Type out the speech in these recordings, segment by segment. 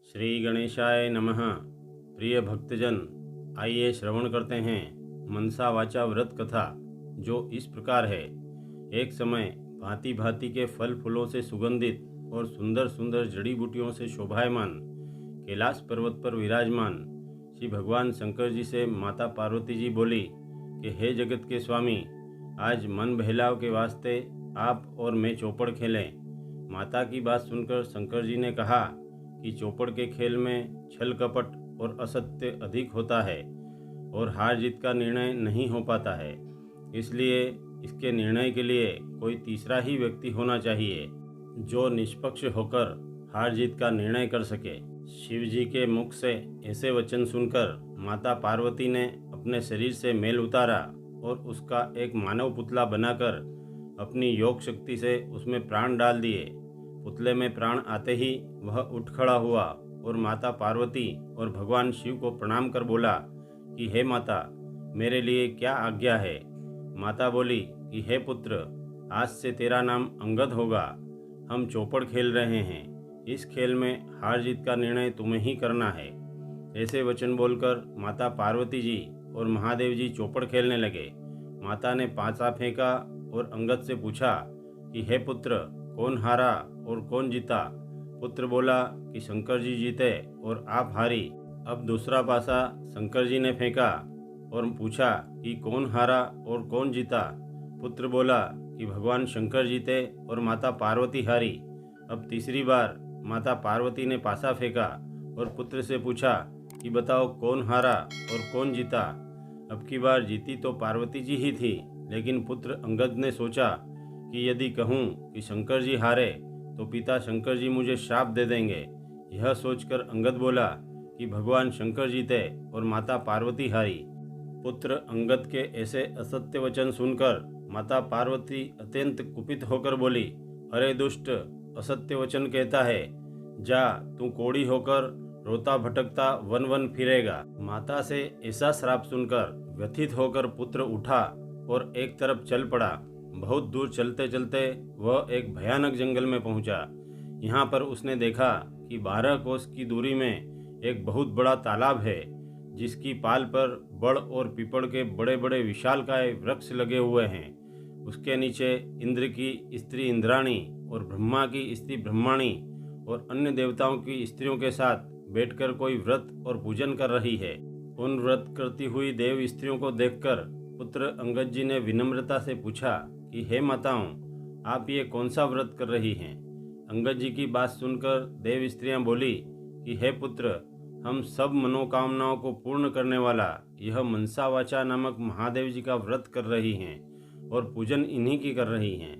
श्री गणेशाय नमः। प्रिय भक्तजन, आइए श्रवण करते हैं मनसा वाचा व्रत कथा, जो इस प्रकार है। एक समय भांति भांति के फल फूलों से सुगंधित और सुंदर सुंदर जड़ी बूटियों से शोभायमान कैलाश पर्वत पर विराजमान श्री भगवान शंकर जी से माता पार्वती जी बोली कि हे जगत के स्वामी, आज मन बहलाव के वास्ते आप और मैं चौपड़ खेलें। माता की बात सुनकर शंकर जी ने कहा कि चौपड़ के खेल में छल कपट और असत्य अधिक होता है और हार जीत का निर्णय नहीं हो पाता है, इसलिए इसके निर्णय के लिए कोई तीसरा ही व्यक्ति होना चाहिए जो निष्पक्ष होकर हार जीत का निर्णय कर सके। शिव जी के मुख से ऐसे वचन सुनकर माता पार्वती ने अपने शरीर से मेल उतारा और उसका एक मानव पुतला बनाकर अपनी योग शक्ति से उसमें प्राण डाल दिए। पुतले में प्राण आते ही वह उठ खड़ा हुआ और माता पार्वती और भगवान शिव को प्रणाम कर बोला कि हे माता, मेरे लिए क्या आज्ञा है। माता बोली कि हे पुत्र, आज से तेरा नाम अंगद होगा। हम चौपड़ खेल रहे हैं, इस खेल में हार जीत का निर्णय तुम्हें ही करना है। ऐसे वचन बोलकर माता पार्वती जी और महादेव जी चौपड़ खेलने लगे। माता ने पासा फेंका और अंगद से पूछा कि हे पुत्र, कौन हारा और कौन जीता। पुत्र बोला कि शंकर जी जीते और आप हारी। अब दूसरा पासा शंकर जी ने फेंका और पूछा कि कौन हारा और कौन जीता। पुत्र बोला कि भगवान शंकर जीते और माता पार्वती हारी। अब तीसरी बार माता पार्वती ने पासा फेंका और पुत्र से पूछा कि बताओ कौन हारा और कौन जीता। अब की बार जीती तो पार्वती जी ही थी, लेकिन पुत्र अंगद ने सोचा कि यदि कहूँ कि शंकर जी हारे तो पिता शंकर जी मुझे श्राप दे देंगे। यह सोचकर अंगद बोला कि भगवान शंकर जीते और माता पार्वती हारी। पुत्र अंगद के ऐसे असत्य वचन सुनकर माता पार्वती अत्यंत कुपित होकर बोली, अरे दुष्ट, असत्य वचन कहता है, जा तू कोढ़ी होकर रोता भटकता वन वन फिरेगा। माता से ऐसा श्राप सुनकर व्यथित होकर पुत्र उठा और एक तरफ चल पड़ा। बहुत दूर चलते चलते वह एक भयानक जंगल में पहुंचा। यहाँ पर उसने देखा कि 12 कोस की दूरी में एक बहुत बड़ा तालाब है, जिसकी पाल पर बड़ और पीपड़ के बड़े बड़े विशालकाय वृक्ष लगे हुए हैं। उसके नीचे इंद्र की स्त्री इंद्राणी और ब्रह्मा की स्त्री ब्रह्माणी और अन्य देवताओं की स्त्रियों के साथ बैठकर कोई व्रत और पूजन कर रही है। उन व्रत करती हुई देव स्त्रियों को देखकर पुत्र अंगद जी ने विनम्रता से पूछा कि हे माताओं, आप ये कौन सा व्रत कर रही हैं। अंगद जी की बात सुनकर देव स्त्रियां बोली कि हे पुत्र, हम सब मनोकामनाओं को पूर्ण करने वाला यह मनसा वाचा नामक महादेव जी का व्रत कर रही हैं और पूजन इन्हीं की कर रही हैं।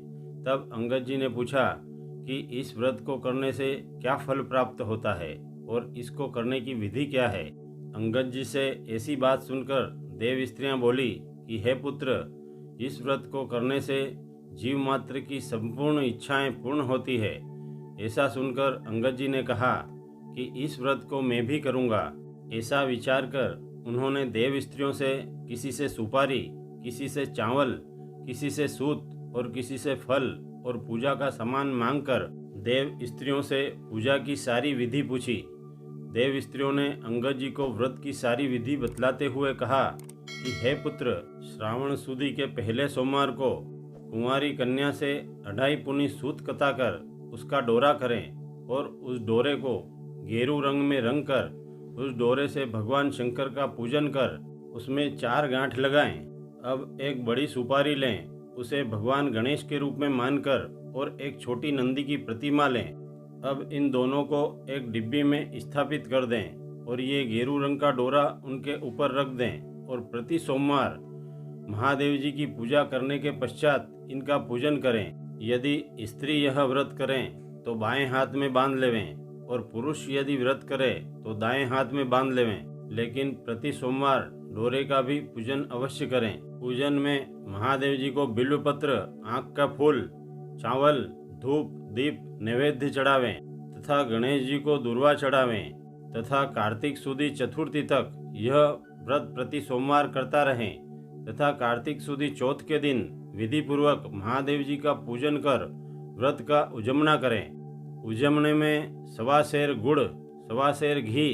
तब अंगद जी ने पूछा कि इस व्रत को करने से क्या फल प्राप्त होता है और इसको करने की विधि क्या है। अंगद जी से ऐसी बात सुनकर देव स्त्रियां बोली कि हे पुत्र, इस व्रत को करने से जीव मात्र की संपूर्ण इच्छाएं पूर्ण होती है। ऐसा सुनकर अंगद जी ने कहा कि इस व्रत को मैं भी करूंगा। ऐसा विचार कर उन्होंने देव स्त्रियों से किसी से सुपारी, किसी से चावल, किसी से सूत और किसी से फल और पूजा का सामान मांगकर देव स्त्रियों से पूजा की सारी विधि पूछी। देव स्त्रियों ने अंगद जी को व्रत की सारी विधि बतलाते हुए कहा कि हे पुत्र, श्रावण सुदी के पहले सोमवार को कुंवारी कन्या से 2.5 पुनी सूत कताकर उसका डोरा करें और उस डोरे को गेरू रंग में रंग कर उस डोरे से भगवान शंकर का पूजन कर उसमें 4 गांठ लगाएं। अब एक बड़ी सुपारी लें, उसे भगवान गणेश के रूप में मानकर और एक छोटी नंदी की प्रतिमा लें। अब इन दोनों को एक डिब्बी में स्थापित कर दें और ये गेरू रंग का डोरा उनके ऊपर रख दें और प्रति सोमवार महादेव जी की पूजा करने के पश्चात इनका पूजन करें। यदि स्त्री यह व्रत करें तो बाएं हाथ में बांध लेवें और पुरुष यदि व्रत करे तो दाएं हाथ में बांध लेवें, लेकिन प्रति सोमवार डोरे का भी पूजन अवश्य करें। पूजन में महादेव जी को बिल्व पत्र, आँख का फूल, चावल, धूप, दीप नैवेद्य चढ़ावें तथा गणेश जी को दूर्वा चढ़ावें तथा कार्तिक सुदी चतुर्थी तक यह व्रत प्रति सोमवार करता रहें तथा कार्तिक सुदी चौथ के दिन विधि पूर्वक महादेव जी का पूजन कर व्रत का उजमना करें। उजमने में 1.25 सेर गुड़, सवा सेर घी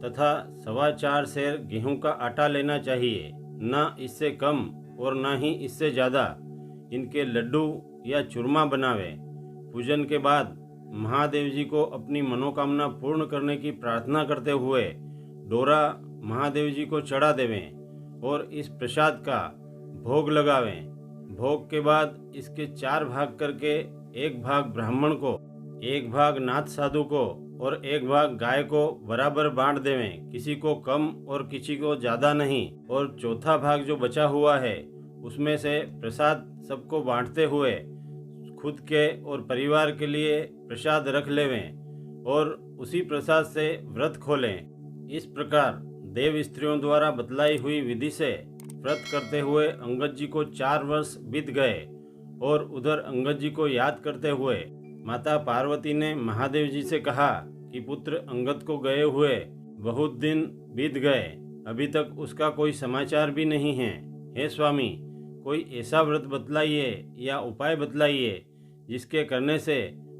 तथा 4.25 सेर गेहूं का आटा लेना चाहिए, न इससे कम और न ही इससे ज़्यादा। इनके लड्डू या चूरमा बनावे। पूजन के बाद महादेव जी को अपनी मनोकामना पूर्ण करने की प्रार्थना करते हुए डोरा महादेव जी को चढ़ा देवें और इस प्रसाद का भोग लगावें। भोग के बाद इसके 4 भाग करके, एक भाग ब्राह्मण को, एक भाग नाथ साधु को और एक भाग गाय को बराबर बांट देवें, किसी को कम और किसी को ज़्यादा नहीं। और चौथा भाग जो बचा हुआ है उसमें से प्रसाद सबको बांटते हुए खुद के और परिवार के लिए प्रसाद रख लेवें और उसी प्रसाद से व्रत खोलें। इस प्रकार देव स्त्रियों द्वारा बतलाई हुई विधि से व्रत करते हुए अंगद जी को 4 वर्ष बीत गए और उधर अंगद जी को याद करते हुए माता पार्वती ने महादेव जी से कहा कि पुत्र अंगद को गए हुए बहुत दिन बीत गए, अभी तक उसका कोई समाचार भी नहीं है। हे स्वामी, कोई ऐसा व्रत बतलाइए या उपाय बतलाइए जिसके करने से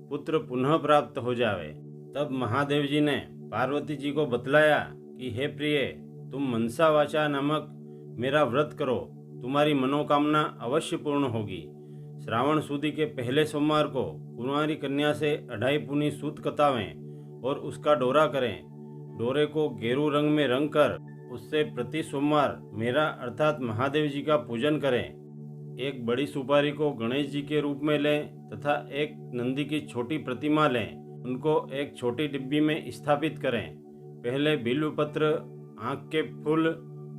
पुत्र पुनः प्राप्त हो जावे। तब महादेव जी ने पार्वती जी को बतलाया कि हे प्रिय, तुम मनसा वाचा नामक मेरा व्रत करो, तुम्हारी मनोकामना अवश्य पूर्ण होगी। श्रावण सुदी के पहले सोमवार को कुंवारी कन्या से 2.5 पुनी सूत कतावें और उसका डोरा करें। डोरे को गेरू रंग में रंग कर उससे प्रति सोमवार मेरा अर्थात महादेव जी का पूजन करें। एक बड़ी सुपारी को गणेश जी के रूप में लें तथा एक नंदी की छोटी प्रतिमा लें। उनको एक छोटी डिब्बी में स्थापित करें। पहले बिल्वपत्र, आँख के फूल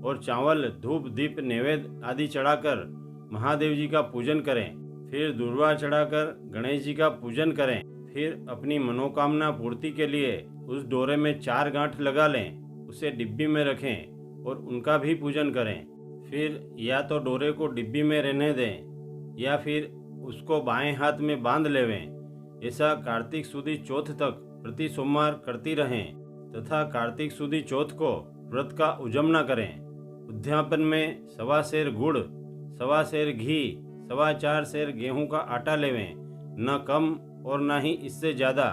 और चावल, धूप, दीप, नैवेद्य आदि चढ़ाकर महादेव जी का पूजन करें। फिर दूर्वा चढ़ाकर गणेश जी का पूजन करें। फिर अपनी मनोकामना पूर्ति के लिए उस डोरे में 4 गांठ लगा लें, उसे डिब्बी में रखें और उनका भी पूजन करें। फिर या तो डोरे को डिब्बी में रहने दें या फिर उसको बाएं हाथ में बांध लेवें। ऐसा कार्तिक सुदी चौथ तक प्रति सोमवार करती रहें तथा कार्तिक सुदी चौथ को व्रत का उजमना करें। उद्यापन में 1.25 सेर गुड़, 1.25 सेर घी, 4.25 सेर गेहूं का आटा लेवें, न कम और न ही इससे ज़्यादा।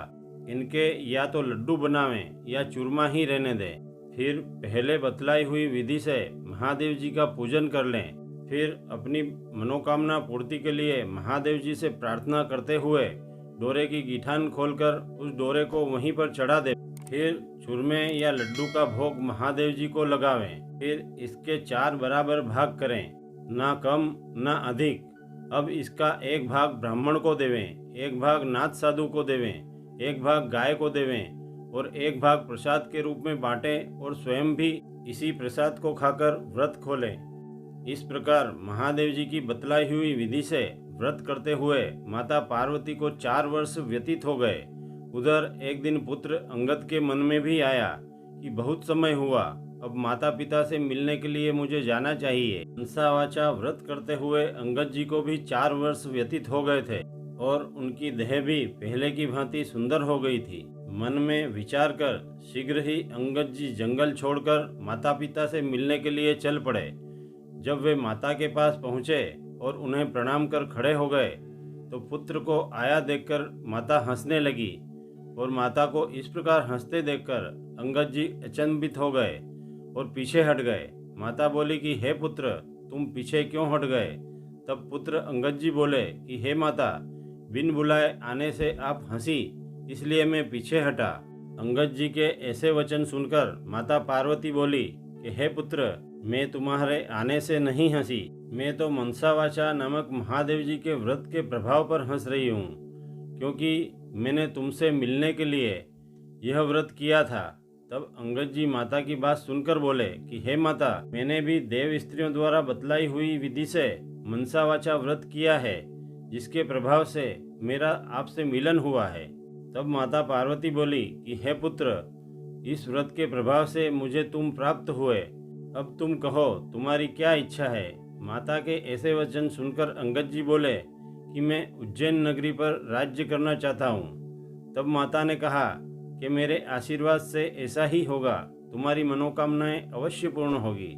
इनके या तो लड्डू बनावें या चूरमा ही रहने दें। फिर पहले बतलाई हुई विधि से महादेव जी का पूजन कर लें। फिर अपनी मनोकामना पूर्ति के लिए महादेव जी से प्रार्थना करते हुए डोरे की गिठान खोलकर उस डोरे को वहीं पर चढ़ा दें। फिर चूरमे या लड्डू का भोग महादेव जी को लगावें। फिर इसके 4 बराबर भाग करें, ना कम ना अधिक। अब इसका एक भाग ब्राह्मण को देवें, एक भाग नाथ साधु को देवें, एक भाग गाय को देवें और एक भाग प्रसाद के रूप में बांटें और स्वयं भी इसी प्रसाद को खाकर व्रत खोलें। इस प्रकार महादेव जी की बतलाई हुई विधि से व्रत करते हुए माता पार्वती को 4 वर्ष व्यतीत हो गए। उधर एक दिन पुत्र अंगद के मन में भी आया कि बहुत समय हुआ, अब माता पिता से मिलने के लिए मुझे जाना चाहिए। मनसा वाचा व्रत करते हुए अंगद जी को भी 4 वर्ष व्यतीत हो गए थे और उनकी देह भी पहले की भांति सुंदर हो गई थी। मन में विचार कर शीघ्र ही अंगद जी जंगल छोड़कर माता पिता से मिलने के लिए चल पड़े। जब वे माता के पास पहुँचे और उन्हें प्रणाम कर खड़े हो गए तो पुत्र को आया देखकर माता हंसने लगी और माता को इस प्रकार हंसते देखकर अंगद जी अचंभित हो गए और पीछे हट गए। माता बोली कि हे पुत्र, तुम पीछे क्यों हट गए? तब पुत्र अंगद जी बोले कि हे माता, बिन बुलाए आने से आप हंसी, इसलिए मैं पीछे हटा। अंगद जी के ऐसे वचन सुनकर माता पार्वती बोली कि हे पुत्र, मैं तुम्हारे आने से नहीं हंसी, मैं तो मनसा वाचा नामक महादेव जी के व्रत के प्रभाव पर हंस रही हूँ, क्योंकि मैंने तुमसे मिलने के लिए यह व्रत किया था। तब अंगद जी माता की बात सुनकर बोले कि हे माता, मैंने भी देव स्त्रियों द्वारा बतलाई हुई विधि से मनसा वाचा व्रत किया है, जिसके प्रभाव से मेरा आपसे मिलन हुआ है। तब माता पार्वती बोली कि हे पुत्र, इस व्रत के प्रभाव से मुझे तुम प्राप्त हुए, अब तुम कहो तुम्हारी क्या इच्छा है। माता के ऐसे वचन सुनकर अंगद जी बोले कि मैं उज्जैन नगरी पर राज्य करना चाहता हूँ। तब माता ने कहा कि मेरे आशीर्वाद से ऐसा ही होगा, तुम्हारी मनोकामनाएं अवश्य पूर्ण होगी।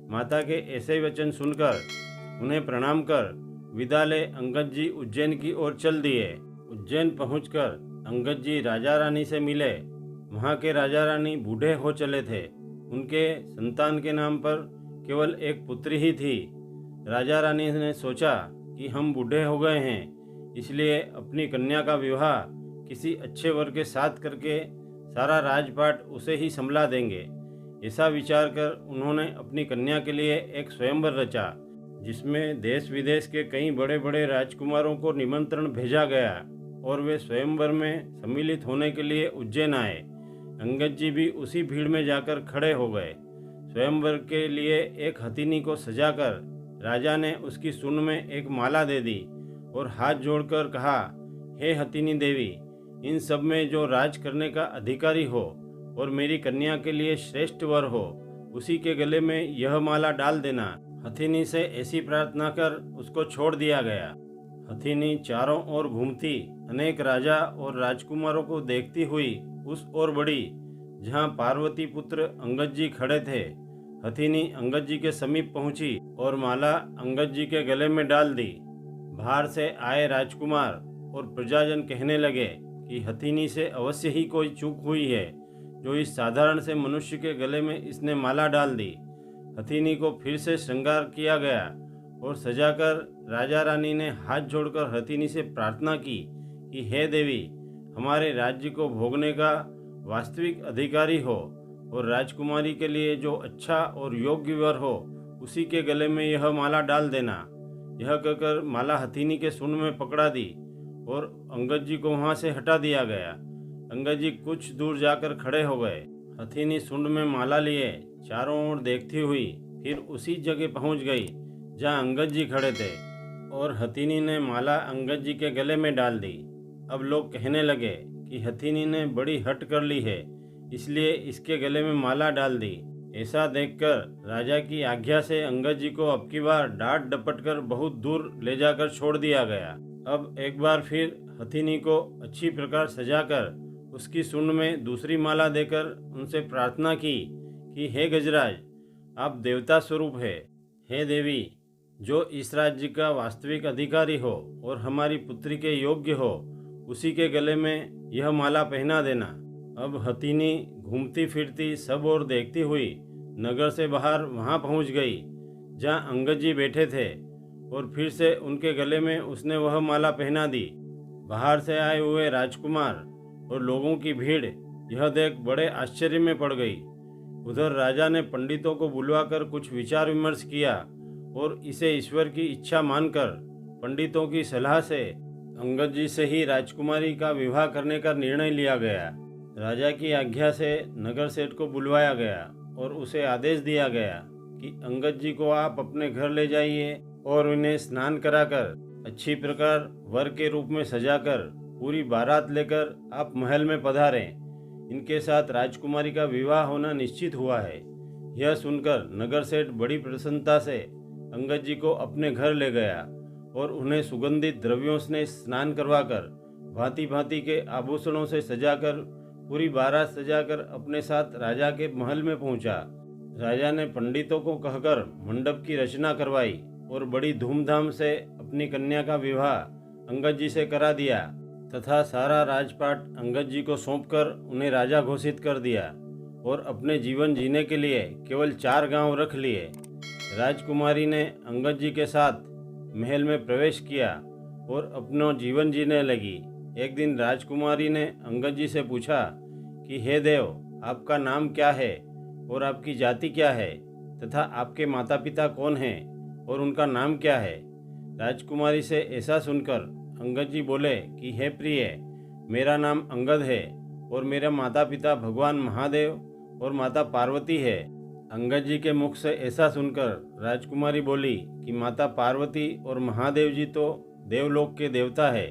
माता के ऐसे वचन सुनकर उन्हें प्रणाम कर विदा ले अंगद जी उज्जैन की ओर चल दिए। उज्जैन पहुंचकर अंगद जी राजा रानी से मिले। वहाँ के राजा रानी बूढ़े हो चले थे। उनके संतान के नाम पर केवल एक पुत्री ही थी। राजा रानी ने सोचा कि हम बूढ़े हो गए हैं, इसलिए अपनी कन्या का विवाह किसी अच्छे वर के साथ करके सारा राजपाट उसे ही संभला देंगे। ऐसा विचार कर उन्होंने अपनी कन्या के लिए एक स्वयंवर रचा, जिसमें देश विदेश के कई बड़े बड़े राजकुमारों को निमंत्रण भेजा गया और वे स्वयंवर में सम्मिलित होने के लिए उज्जैन आए। अंगद जी भी उसी भीड़ में जाकर खड़े हो गए। स्वयंवर के लिए एक हथिनी को सजाकर राजा ने उसकी सूंड में एक माला दे दी और हाथ जोड़कर कहा, हे हथिनी देवी, इन सब में जो राज करने का अधिकारी हो और मेरी कन्या के लिए श्रेष्ठ वर हो, उसी के गले में यह माला डाल देना। हथिनी से ऐसी प्रार्थना कर उसको छोड़ दिया गया। हथिनी चारों ओर घूमती अनेक राजा और राजकुमारों को देखती हुई उस ओर बढ़ी जहाँ पार्वती पुत्र अंगद जी खड़े थे। हथिनी अंगद जी के समीप पहुंची और माला अंगद जी के गले में डाल दी। बाहर से आए राजकुमार और प्रजाजन कहने लगे कि हथिनी से अवश्य ही कोई चूक हुई है, जो इस साधारण से मनुष्य के गले में इसने माला डाल दी। हथिनी को फिर से श्रृंगार किया गया और सजाकर राजा रानी ने हाथ जोड़कर हथिनी से प्रार्थना की कि हे देवी, हमारे राज्य को भोगने का वास्तविक अधिकारी हो और राजकुमारी के लिए जो अच्छा और योग्य वर हो, उसी के गले में यह माला डाल देना। यह कहकर माला हथिनी के सूंड में पकड़ा दी और अंगद जी को वहाँ से हटा दिया गया। अंगद जी कुछ दूर जाकर खड़े हो गए। हथिनी सूंड में माला लिए चारों ओर देखती हुई फिर उसी जगह पहुँच गई जहाँ अंगद जी खड़े थे और हथिनी ने माला अंगद जी के गले में डाल दी। अब लोग कहने लगे कि हथिनी ने बड़ी हट कर ली है, इसलिए इसके गले में माला डाल दी। ऐसा देखकर राजा की आज्ञा से अंगद जी को अब की बार डांट डपट कर बहुत दूर ले जाकर छोड़ दिया गया। अब एक बार फिर हथिनी को अच्छी प्रकार सजाकर उसकी सूंड में दूसरी माला देकर उनसे प्रार्थना की कि हे गजराज, आप देवता स्वरूप है। हे देवी, जो इस राज्य का वास्तविक अधिकारी हो और हमारी पुत्री के योग्य हो, उसी के गले में यह माला पहना देना। अब हथिनी घूमती फिरती सब ओर देखती हुई नगर से बाहर वहां पहुंच गई जहां अंगद जी बैठे थे और फिर से उनके गले में उसने वह माला पहना दी। बाहर से आए हुए राजकुमार और लोगों की भीड़ यह देख बड़े आश्चर्य में पड़ गई। उधर राजा ने पंडितों को बुलवाकर कुछ विचार विमर्श किया और इसे ईश्वर की इच्छा मानकर पंडितों की सलाह से अंगद जी से ही राजकुमारी का विवाह करने का निर्णय लिया गया। राजा की आज्ञा से नगर सेठ को बुलवाया गया और उसे आदेश दिया गया कि अंगद जी को आप अपने घर ले जाइए और उन्हें स्नान कराकर अच्छी प्रकार वर के रूप में सजाकर पूरी बारात लेकर आप महल में पधारें। इनके साथ राजकुमारी का विवाह होना निश्चित हुआ है। यह सुनकर नगर सेठ बड़ी प्रसन्नता से अंगद जी को अपने घर ले गया और उन्हें सुगंधित द्रव्यों से स्नान करवाकर भांति भांति के आभूषणों से सजाकर पूरी बारात सजाकर अपने साथ राजा के महल में पहुंचा। राजा ने पंडितों को कहकर मंडप की रचना करवाई और बड़ी धूमधाम से अपनी कन्या का विवाह अंगद जी से करा दिया तथा सारा राजपाट अंगद जी को सौंपकर उन्हें राजा घोषित कर दिया और अपने जीवन जीने के लिए केवल 4 गांव रख लिए। राजकुमारी ने अंगद जी के साथ महल में प्रवेश किया और अपना जीवन जीने लगी। एक दिन राजकुमारी ने अंगद जी से पूछा कि हे देव, आपका नाम क्या है और आपकी जाति क्या है तथा आपके माता पिता कौन हैं और उनका नाम क्या है। राजकुमारी से ऐसा सुनकर अंगद जी बोले कि हे प्रिय, मेरा नाम अंगद है और मेरे माता पिता भगवान महादेव और माता पार्वती है। अंगद जी के मुख से ऐसा सुनकर राजकुमारी बोली कि माता पार्वती और महादेव जी तो देवलोक के देवता है,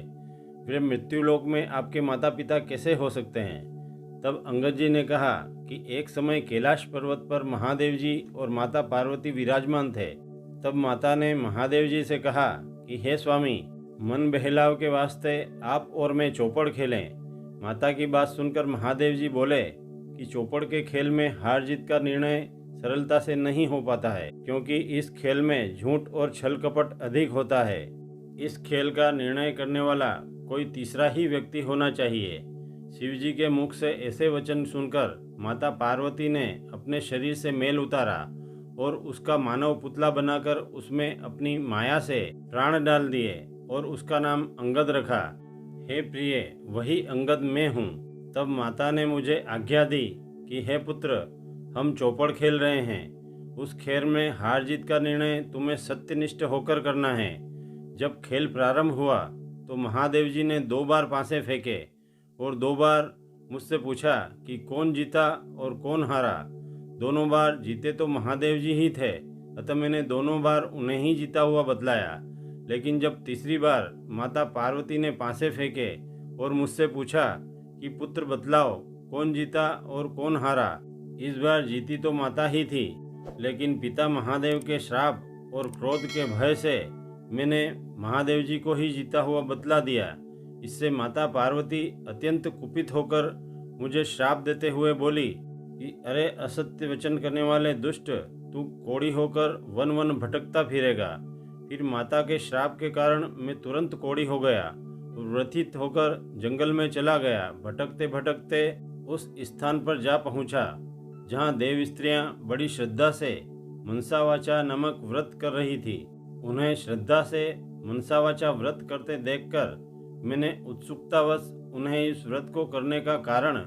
फिर मृत्युलोक में आपके माता पिता कैसे हो सकते हैं। तब अंगद जी ने कहा कि एक समय कैलाश पर्वत पर महादेव जी और माता पार्वती विराजमान थे। तब माता ने महादेव जी से कहा कि हे स्वामी, मन बहलाव के वास्ते आप और मैं चौपड़ खेलें। माता की बात सुनकर महादेव जी बोले कि चौपड़ के खेल में हार जीत का निर्णय सरलता से नहीं हो पाता है, क्योंकि इस खेल में झूठ और छल कपट अधिक होता है। इस खेल का निर्णय करने वाला कोई तीसरा ही व्यक्ति होना चाहिए। शिवजी के मुख से ऐसे वचन सुनकर माता पार्वती ने अपने शरीर से मैल उतारा और उसका मानव पुतला बनाकर उसमें अपनी माया से प्राण डाल दिए और उसका नाम अंगद रखा। हे प्रिय, वही अंगद मैं हूँ। तब माता ने मुझे आज्ञा दी कि हे पुत्र, हम चौपड़ खेल रहे हैं। उस खेल में हार जीत का निर्णय तुम्हें सत्यनिष्ठ होकर करना है। जब खेल प्रारंभ हुआ तो महादेव जी ने 2 बार पासे फेंके और 2 बार मुझसे पूछा कि कौन जीता और कौन हारा। दोनों बार जीते तो महादेव जी ही थे, अतः मैंने दोनों बार उन्हें ही जीता हुआ बतलाया। लेकिन जब तीसरी बार माता पार्वती ने पासे फेंके और मुझसे पूछा कि पुत्र बतलाओ कौन जीता और कौन हारा, इस बार जीती तो माता ही थी, लेकिन पिता महादेव के श्राप और क्रोध के भय से मैंने महादेव जी को ही जीता हुआ बतला दिया। इससे माता पार्वती अत्यंत कुपित होकर मुझे श्राप देते हुए बोली कि अरे असत्य वचन करने वाले दुष्ट, तू कोढ़ी होकर वन वन भटकता फिरेगा। फिर माता के श्राप के कारण मैं तुरंत कोढ़ी हो गया और व्यथित होकर जंगल में चला गया। भटकते भटकते उस स्थान पर जा पहुंचा जहां देव स्त्रियां बड़ी श्रद्धा से मनसावाचा नामक व्रत कर रही थी। उन्हें श्रद्धा से मनसावाचा व्रत करते देखकर मैंने उत्सुकतावश उन्हें इस व्रत को करने का कारण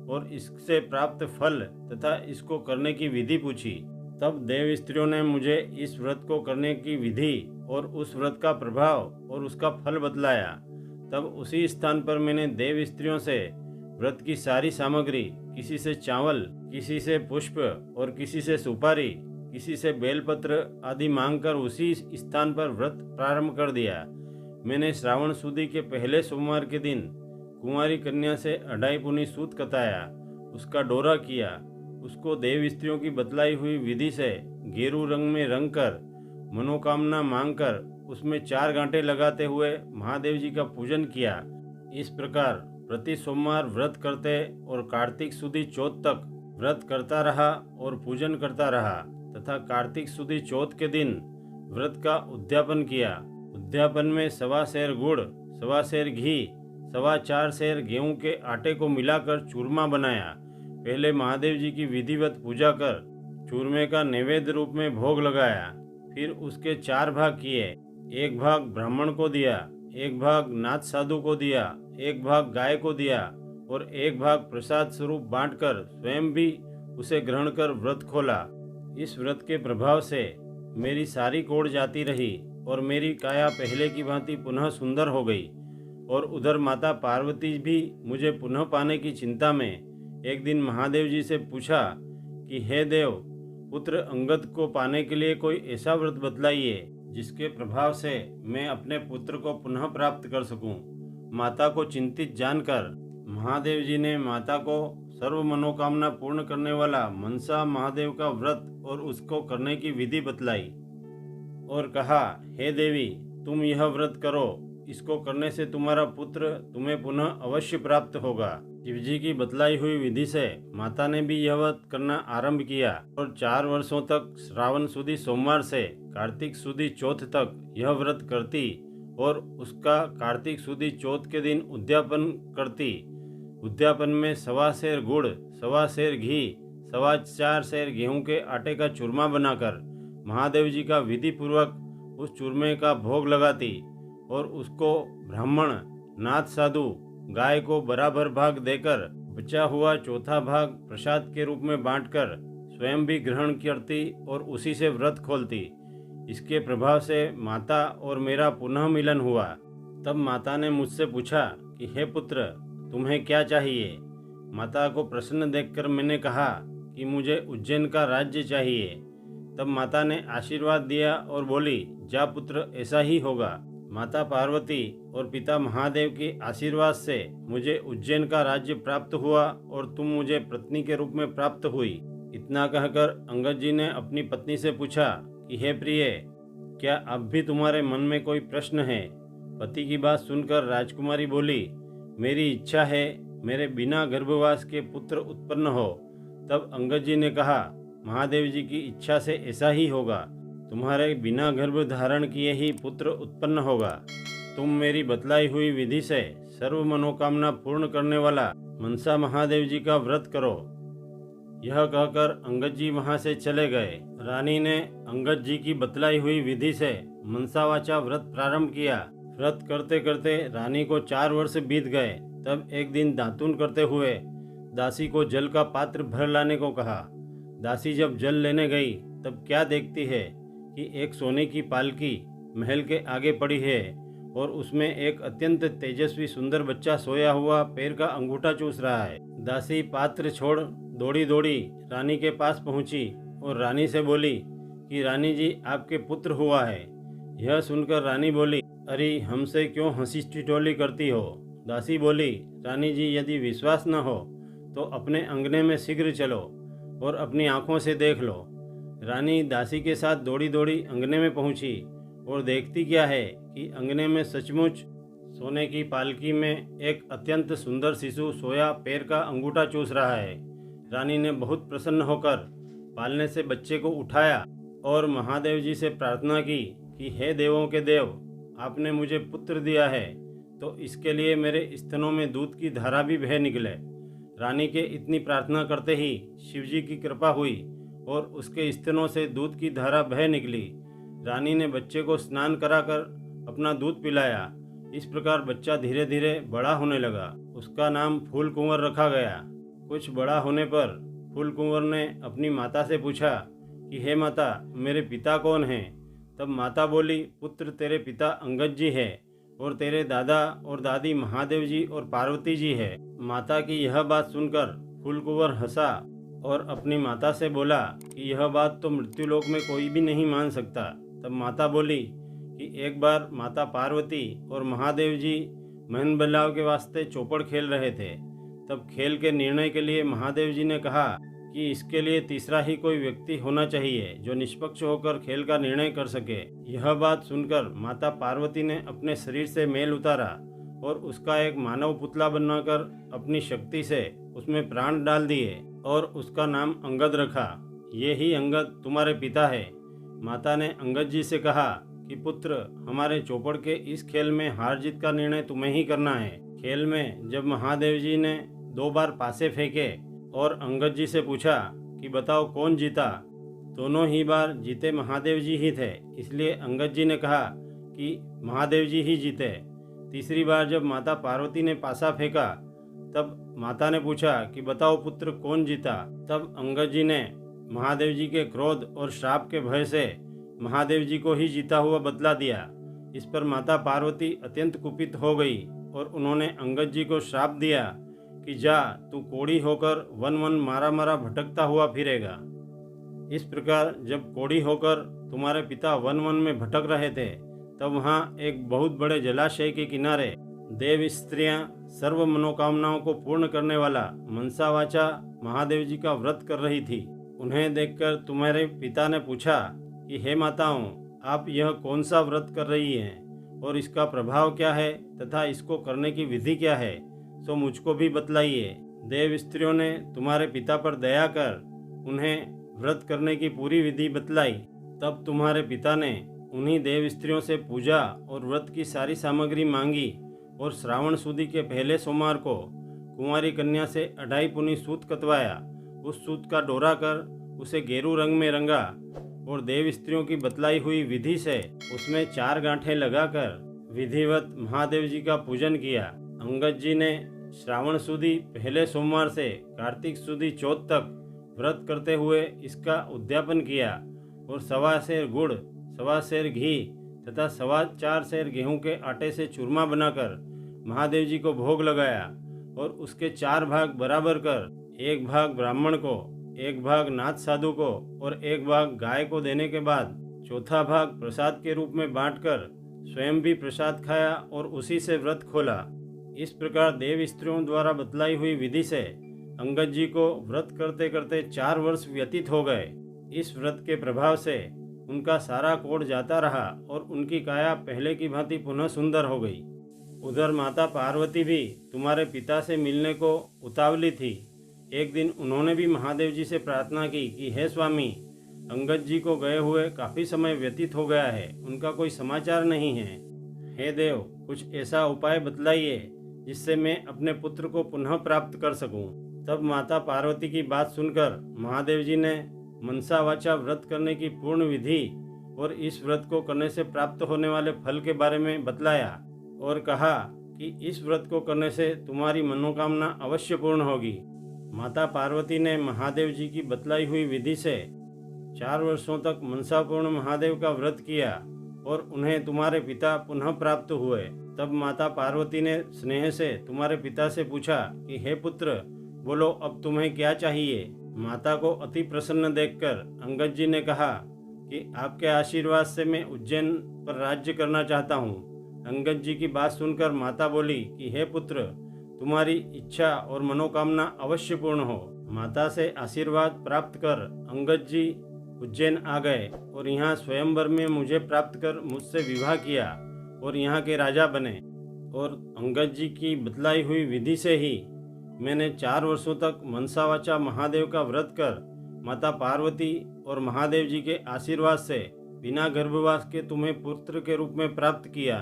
और इससे प्राप्त फल तथा इसको करने की विधि पूछी। तब देव स्त्रियों ने मुझे इस व्रत को करने की विधि और उस व्रत का प्रभाव और उसका फल बतलाया। तब उसी स्थान पर मैंने देव स्त्रियों से व्रत की सारी सामग्री, किसी से चावल, किसी से पुष्प और किसी से सुपारी, किसी से बेलपत्र आदि मांगकर उसी स्थान पर व्रत प्रारंभ कर दिया। मैंने श्रावण सुदी के पहले सोमवार के दिन कुंवारी कन्या से 2.5 पुनी सूत कताया, उसका डोरा किया, उसको देव स्त्रियों की बतलाई हुई विधि से गेरू रंग में रंग कर मनोकामना मांगकर उसमें 4 गांठें लगाते हुए महादेव जी का पूजन किया। इस प्रकार प्रति सोमवार व्रत करते और कार्तिक सुदी चौथ तक व्रत करता रहा और पूजन करता रहा तथा कार्तिक सुदी चौथ के दिन व्रत का उद्यापन किया। उद्यापन में 1.25 सेर गुड़, 1.25 सेर घी, 4.25 सेर गेहूं के आटे को मिलाकर चूरमा बनाया। पहले महादेव जी की विधिवत पूजा कर चूरमे का नैवेद्य रूप में भोग लगाया। फिर उसके 4 भाग किए। 1 भाग ब्राह्मण को दिया, 1 भाग नाथ साधु को दिया, 1 भाग गाय को दिया और 1 भाग प्रसाद स्वरूप बांटकर स्वयं भी उसे ग्रहण कर व्रत खोला। इस व्रत के प्रभाव से मेरी सारी कोढ़ जाती रही और मेरी काया पहले की भांति पुनः सुंदर हो गई। और उधर माता पार्वती भी मुझे पुनः पाने की चिंता में एक दिन महादेव जी से पूछा कि हे देव, पुत्र अंगद को पाने के लिए कोई ऐसा व्रत बतलाइए जिसके प्रभाव से मैं अपने पुत्र को पुनः प्राप्त कर सकूं। माता को चिंतित जानकर महादेव जी ने माता को सर्व मनोकामना पूर्ण करने वाला मनसा महादेव का व्रत और उसको करने की विधि बतलाई और कहा, हे देवी, तुम यह व्रत करो, इसको करने से तुम्हारा पुत्र तुम्हें पुनः अवश्य प्राप्त होगा। शिवजी की बतलाई हुई विधि से माता ने भी यह व्रत करना आरंभ किया और 4 वर्षों तक श्रावण सुदी सोमवार से कार्तिक सुदी चौथ तक यह व्रत करती और उसका कार्तिक सुदी चौथ के दिन उद्यापन करती। उद्यापन में 1.25 सेर गुड़, 1.25 सेर घी, 4.25 सेर गेहूं के आटे का चूरमा बनाकर महादेव जी का विधि पूर्वक उस चूरमे का भोग लगाती और उसको ब्राह्मण, नाथ साधु, गाय को बराबर भाग देकर बचा हुआ चौथा भाग प्रसाद के रूप में बांटकर स्वयं भी ग्रहण करती और उसी से व्रत खोलती। इसके प्रभाव से माता और मेरा पुनः मिलन हुआ। तब माता ने मुझसे पूछा कि हे पुत्र, तुम्हें क्या चाहिए। माता को प्रसन्न देखकर मैंने कहा कि मुझे उज्जैन का राज्य चाहिए। तब माता ने आशीर्वाद दिया और बोली, जा पुत्र, ऐसा ही होगा। माता पार्वती और पिता महादेव के आशीर्वाद से मुझे उज्जैन का राज्य प्राप्त हुआ और तुम मुझे पत्नी के रूप में प्राप्त हुई। इतना कहकर अंगद जी ने अपनी पत्नी से पूछा कि हे प्रिय, क्या अब भी तुम्हारे मन में कोई प्रश्न है। पति की बात सुनकर राजकुमारी बोली, मेरी इच्छा है मेरे बिना गर्भवास के पुत्र उत्पन्न हो। तब अंगद जी ने कहा, महादेव जी की इच्छा से ऐसा ही होगा। तुम्हारे बिना गर्भ धारण किए ही पुत्र उत्पन्न होगा। तुम मेरी बतलाई हुई विधि से सर्व मनोकामना पूर्ण करने वाला मनसा महादेव जी का व्रत करो। यह कहकर अंगद जी वहाँ से चले गए। रानी ने अंगद जी की बतलाई हुई विधि से मनसावाचा व्रत प्रारंभ किया। व्रत करते करते रानी को 4 वर्ष बीत गए। तब एक दिन दातुन करते हुए दासी को जल का पात्र भर लाने को कहा। दासी जब जल लेने गई तब क्या देखती है कि एक सोने की पालकी महल के आगे पड़ी है और उसमें एक अत्यंत तेजस्वी सुंदर बच्चा सोया हुआ पैर का अंगूठा चूस रहा है। दासी पात्र छोड़ दौड़ी दौड़ी रानी के पास पहुंची और रानी से बोली कि रानी जी, आपके पुत्र हुआ है। यह सुनकर रानी बोली, अरे हमसे क्यों हंसी ठिठोली करती हो। दासी बोली, रानी जी, यदि विश्वास न हो तो अपने अंगने में शीघ्र चलो और अपनी आंखों से देख लो। रानी दासी के साथ दौड़ी दौड़ी अंगने में पहुंची और देखती क्या है कि अंगने में सचमुच सोने की पालकी में एक अत्यंत सुंदर शिशु सोया पैर का अंगूठा चूस रहा है। रानी ने बहुत प्रसन्न होकर पालने से बच्चे को उठाया और महादेव जी से प्रार्थना की कि हे देवों के देव, आपने मुझे पुत्र दिया है तो इसके लिए मेरे स्तनों में दूध की धारा भी बह निकले। रानी के इतनी प्रार्थना करते ही शिवजी की कृपा हुई और उसके स्तनों से दूध की धारा बह निकली। रानी ने बच्चे को स्नान कराकर अपना दूध पिलाया। इस प्रकार बच्चा धीरे धीरे बड़ा होने लगा। उसका नाम फूल कुंवर रखा गया। कुछ बड़ा होने पर फूल कुंवर ने अपनी माता से पूछा कि हे माता, मेरे पिता कौन हैं? तब माता बोली, पुत्र, तेरे पिता अंगद जी है और तेरे दादा और दादी महादेव जी और पार्वती जी है। माता की यह बात सुनकर फूल कुंवर हंसा और अपनी माता से बोला कि यह बात तो मृत्युलोक में कोई भी नहीं मान सकता। तब माता बोली कि एक बार माता पार्वती और महादेव जी महन बदलाव के वास्ते चौपड़ खेल रहे थे। तब खेल के निर्णय के लिए महादेव जी ने कहा कि इसके लिए तीसरा ही कोई व्यक्ति होना चाहिए जो निष्पक्ष होकर खेल का निर्णय कर सके। यह बात सुनकर माता पार्वती ने अपने शरीर से मेल उतारा और उसका एक मानव पुतला बनाकर अपनी शक्ति से उसमें प्राण डाल दिए और उसका नाम अंगद रखा। ये ही अंगद तुम्हारे पिता है। माता ने अंगद जी से कहा कि पुत्र, हमारे चौपड़ के इस खेल में हार जीत का निर्णय तुम्हें ही करना है। खेल में जब महादेव जी ने 2 बार पासे फेंके और अंगद जी से पूछा कि बताओ कौन जीता, दोनों ही बार जीते महादेव जी ही थे। इसलिए अंगद जी ने कहा कि महादेव जी ही जीते। तीसरी बार जब माता पार्वती ने पासा फेंका तब माता ने पूछा कि बताओ पुत्र, कौन जीता। तब अंगद जी ने महादेव जी के क्रोध और श्राप के भय से महादेव जी को ही जीता हुआ बतला दिया। इस पर माता पार्वती अत्यंत कुपित हो गई और उन्होंने अंगद जी को श्राप दिया कि जा, तू कोढ़ी होकर वन वन मारा मारा भटकता हुआ फिरेगा। इस प्रकार जब कोढ़ी होकर तुम्हारे पिता वन वन में भटक रहे थे तब वहाँ एक बहुत बड़े जलाशय के किनारे देव स्त्रियाँ सर्व मनोकामनाओं को पूर्ण करने वाला मनसावाचा महादेव जी का व्रत कर रही थी। उन्हें देखकर तुम्हारे पिता ने पूछा कि हे माताओं, आप यह कौन सा व्रत कर रही हैं और इसका प्रभाव क्या है तथा इसको करने की विधि क्या है, सो मुझको भी बतलाइए। देव स्त्रियों ने तुम्हारे पिता पर दया कर उन्हें व्रत करने की पूरी विधि बतलाई। तब तुम्हारे पिता ने उन्हीं देव स्त्रियों से पूजा और व्रत की सारी सामग्री मांगी और श्रावण सुदी के पहले सोमवार को कुंवारी कन्या से 2.5 पुनी सूत कतवाया। उस सूत का डोरा कर उसे गेरू रंग में रंगा और देव स्त्रियों की बतलाई हुई विधि से उसमें 4 गांठें लगाकर विधिवत महादेव जी का पूजन किया। अंगद जी ने श्रावण सुदी पहले सोमवार से कार्तिक सुदी चौथ तक व्रत करते हुए इसका उद्यापन किया और 1.25 सेर गुड़, 1.25 सेर घी तथा 4.25 सेर गेहूं के आटे से चूरमा बनाकर महादेव जी को भोग लगाया और उसके 4 भाग बराबर कर 1 भाग ब्राह्मण को, 1 भाग नाथ साधु को और 1 भाग गाय को देने के बाद चौथा भाग प्रसाद के रूप में बांटकर स्वयं भी प्रसाद खाया और उसी से व्रत खोला। इस प्रकार देव स्त्रियों द्वारा बतलाई हुई विधि से अंगद जी को व्रत करते करते 4 वर्ष व्यतीत हो गए। इस व्रत के प्रभाव से उनका सारा कोढ़ जाता रहा और उनकी काया पहले की भांति पुनः सुंदर हो गई। उधर माता पार्वती भी तुम्हारे पिता से मिलने को उतावली थी। एक दिन उन्होंने भी महादेव जी से प्रार्थना की कि हे स्वामी, अंगद जी को गए हुए काफ़ी समय व्यतीत हो गया है, उनका कोई समाचार नहीं है। हे देव, कुछ ऐसा उपाय बतलाइए जिससे मैं अपने पुत्र को पुनः प्राप्त कर सकूं। तब माता पार्वती की बात सुनकर महादेव जी ने मनसा वाचा व्रत करने की पूर्ण विधि और इस व्रत को करने से प्राप्त होने वाले फल के बारे में बतलाया और कहा कि इस व्रत को करने से तुम्हारी मनोकामना अवश्य पूर्ण होगी। माता पार्वती ने महादेव जी की बतलाई हुई विधि से 4 वर्षों तक मनसापूर्ण महादेव का व्रत किया और उन्हें तुम्हारे पिता पुनः प्राप्त हुए। तब माता पार्वती ने स्नेह से तुम्हारे पिता से पूछा कि हे पुत्र, बोलो अब तुम्हें क्या चाहिए। माता को अति प्रसन्न देखकर अंगद जी ने कहा कि आपके आशीर्वाद से मैं उज्जैन पर राज्य करना चाहता हूँ। अंगद जी की बात सुनकर माता बोली कि हे पुत्र, तुम्हारी इच्छा और मनोकामना अवश्य पूर्ण हो। माता से आशीर्वाद प्राप्त कर अंगद जी उज्जैन आ गए और यहाँ स्वयंवर में मुझे प्राप्त कर मुझसे विवाह किया और यहाँ के राजा बने। और अंगद जी की बतलाई हुई विधि से ही मैंने 4 वर्षों तक मनसावाचा महादेव का व्रत कर माता पार्वती और महादेव जी के आशीर्वाद से बिना गर्भवास के तुम्हें पुत्र के रूप में प्राप्त किया।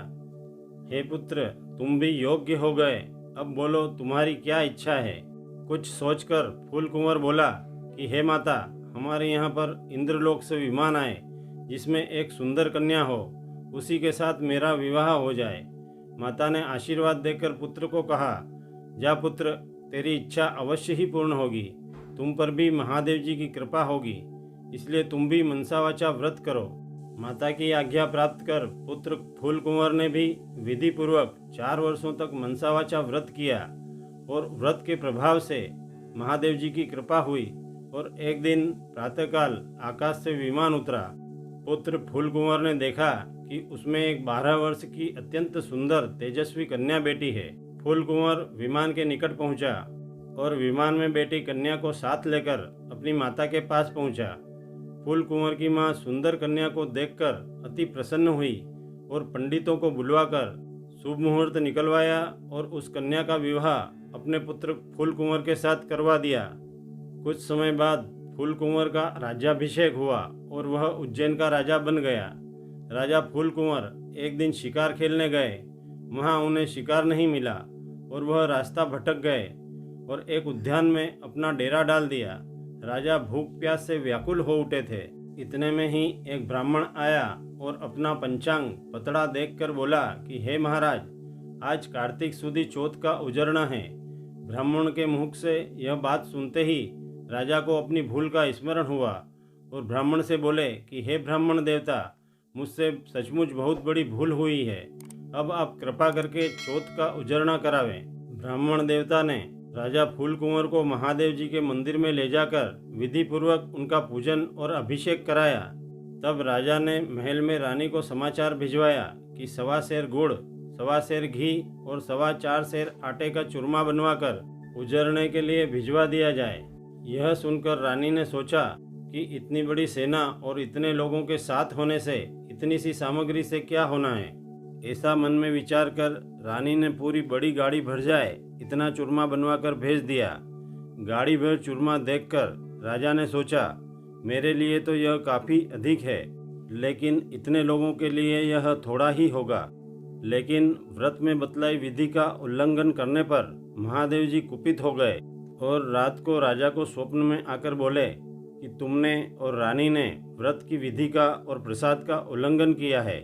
हे पुत्र, तुम भी योग्य हो गए। अब बोलो तुम्हारी क्या इच्छा है। कुछ सोचकर फूल कुंवर बोला कि हे माता, हमारे यहाँ पर इंद्रलोक से विमान आए जिसमें एक सुंदर कन्या हो, उसी के साथ मेरा विवाह हो जाए। माता ने आशीर्वाद देकर पुत्र को कहा, जा पुत्र, तेरी इच्छा अवश्य ही पूर्ण होगी। तुम पर भी महादेव जी की कृपा होगी, इसलिए तुम भी मनसावाचा व्रत करो। माता की आज्ञा प्राप्त कर पुत्र फूल कुंवर ने भी विधि पूर्वक 4 वर्षों तक मनसावाचा व्रत किया और व्रत के प्रभाव से महादेव जी की कृपा हुई और एक दिन प्रातःकाल आकाश से विमान उतरा। पुत्र फूल कुंवर ने देखा कि उसमें एक 12 वर्ष की अत्यंत सुंदर तेजस्वी कन्या बैठी है। फूल कुंवर विमान के निकट पहुंचा और विमान में बैठी कन्या को साथ लेकर अपनी माता के पास पहुंचा। फूल कुंवर की मां सुंदर कन्या को देखकर अति प्रसन्न हुई और पंडितों को बुलवाकर शुभ मुहूर्त निकलवाया और उस कन्या का विवाह अपने पुत्र फूल कुंवर के साथ करवा दिया। कुछ समय बाद फूल कुंवर का राज्याभिषेक हुआ और वह उज्जैन का राजा बन गया। राजा फूल कुंवर एक दिन शिकार खेलने गए। वहाँ उन्हें शिकार नहीं मिला और वह रास्ता भटक गए और एक उद्यान में अपना डेरा डाल दिया। राजा भूख प्यास से व्याकुल हो उठे थे। इतने में ही एक ब्राह्मण आया और अपना पंचांग पतड़ा देखकर बोला कि हे महाराज, आज कार्तिक सुदी चौथ का उजरना है। ब्राह्मण के मुख से यह बात सुनते ही राजा को अपनी भूल का स्मरण हुआ और ब्राह्मण से बोले कि हे ब्राह्मण देवता, मुझसे सचमुच बहुत बड़ी भूल हुई है। अब आप कृपा करके चौथ का उजरना करावें। ब्राह्मण देवता ने राजा फूल कुंवर को महादेव जी के मंदिर में ले जाकर विधि पूर्वक उनका पूजन और अभिषेक कराया। तब राजा ने महल में रानी को समाचार भिजवाया कि 1.25 सेर गुड़, 1.25 सेर घी और 4.25 सेर आटे का चूरमा बनवाकर उजरने के लिए भिजवा दिया जाए। यह सुनकर रानी ने सोचा कि इतनी बड़ी सेना और इतने लोगों के साथ होने से इतनी सी सामग्री से क्या होना है। ऐसा मन में विचार कर रानी ने पूरी बड़ी गाड़ी भर जाए इतना चूरमा बनवाकर भेज दिया। गाड़ी भर चूरमा देखकर राजा ने सोचा, मेरे लिए तो यह काफ़ी अधिक है, लेकिन इतने लोगों के लिए यह थोड़ा ही होगा। लेकिन व्रत में बतलाई विधि का उल्लंघन करने पर महादेव जी कुपित हो गए और रात को राजा को स्वप्न में आकर बोले कि तुमने और रानी ने व्रत की विधि का और प्रसाद का उल्लंघन किया है,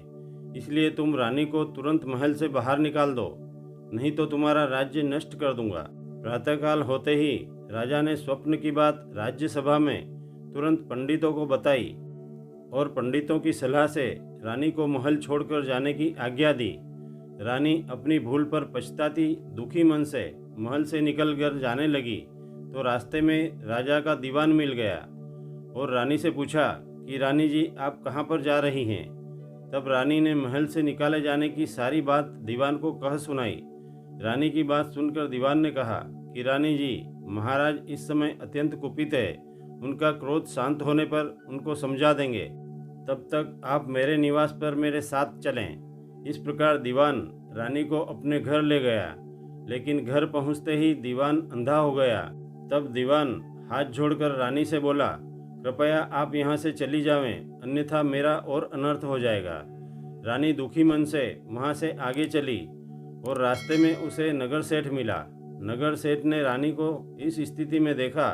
इसलिए तुम रानी को तुरंत महल से बाहर निकाल दो, नहीं तो तुम्हारा राज्य नष्ट कर दूंगा। प्रातःकाल होते ही राजा ने स्वप्न की बात राज्यसभा में तुरंत पंडितों को बताई और पंडितों की सलाह से रानी को महल छोड़कर जाने की आज्ञा दी। रानी अपनी भूल पर पछताती दुखी मन से महल से निकल कर जाने लगी तो रास्ते में राजा का दीवान मिल गया और रानी से पूछा कि रानी जी, आप कहाँ पर जा रही हैं। तब रानी ने महल से निकाले जाने की सारी बात दीवान को कह सुनाई। रानी की बात सुनकर दीवान ने कहा कि रानी जी, महाराज इस समय अत्यंत कुपित है, उनका क्रोध शांत होने पर उनको समझा देंगे, तब तक आप मेरे निवास पर मेरे साथ चलें। इस प्रकार दीवान रानी को अपने घर ले गया, लेकिन घर पहुंचते ही दीवान अंधा हो गया। तब दीवान हाथ जोड़कर रानी से बोला, कृपया आप यहाँ से चली जावें, अन्यथा मेरा और अनर्थ हो जाएगा। रानी दुखी मन से वहाँ से आगे चली और रास्ते में उसे नगर सेठ मिला। नगर सेठ ने रानी को इस स्थिति में देखा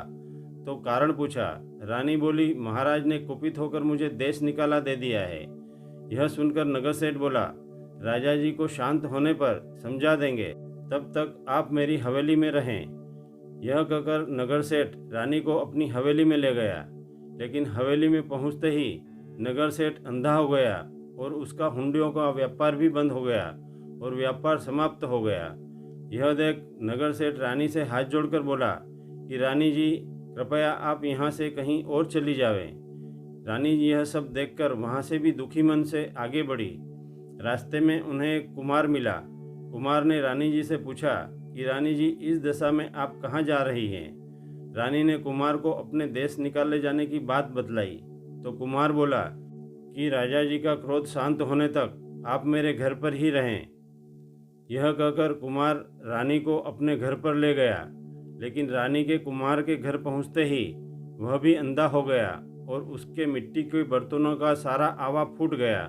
तो कारण पूछा। रानी बोली, महाराज ने कुपित होकर मुझे देश निकाला दे दिया है। यह सुनकर नगर सेठ बोला, राजा जी को शांत होने पर समझा देंगे, तब तक आप मेरी हवेली में रहें। यह कहकर नगर सेठ रानी को अपनी हवेली में ले गया, लेकिन हवेली में पहुंचते ही नगर सेठ अंधा हो गया और उसका हुंडियों का व्यापार भी बंद हो गया और व्यापार समाप्त हो गया। यह देख नगर सेठ रानी से हाथ जोड़कर बोला कि रानी जी, कृपया आप यहाँ से कहीं और चली जावें। रानी यह सब देखकर वहाँ से भी दुखी मन से आगे बढ़ी। रास्ते में उन्हें एक कुमार मिला। कुमार ने रानी जी से पूछा कि रानी जी, इस दशा में आप कहाँ जा रही हैं? रानी ने कुमार को अपने देश निकाले जाने की बात बतलाई तो कुमार बोला कि राजा जी का क्रोध शांत होने तक आप मेरे घर पर ही रहें। यह कहकर कुमार रानी को अपने घर पर ले गया, लेकिन रानी के कुमार के घर पहुंचते ही वह भी अंधा हो गया और उसके मिट्टी के बर्तनों का सारा आवा फूट गया।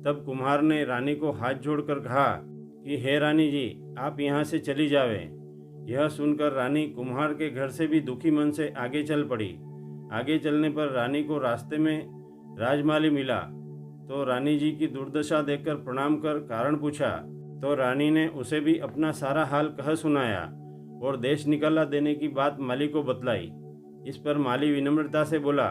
तब कुम्हार ने रानी को हाथ जोड़कर कहा कि हे रानी जी, आप यहाँ से चली जावें। यह सुनकर रानी कुम्हार के घर से भी दुखी मन से आगे चल पड़ी। आगे चलने पर रानी को रास्ते में राजमाली मिला तो रानी जी की दुर्दशा देखकर प्रणाम कर कारण पूछा तो रानी ने उसे भी अपना सारा हाल कह सुनाया और देश निकाला देने की बात माली को बतलाई। इस पर माली विनम्रता से बोला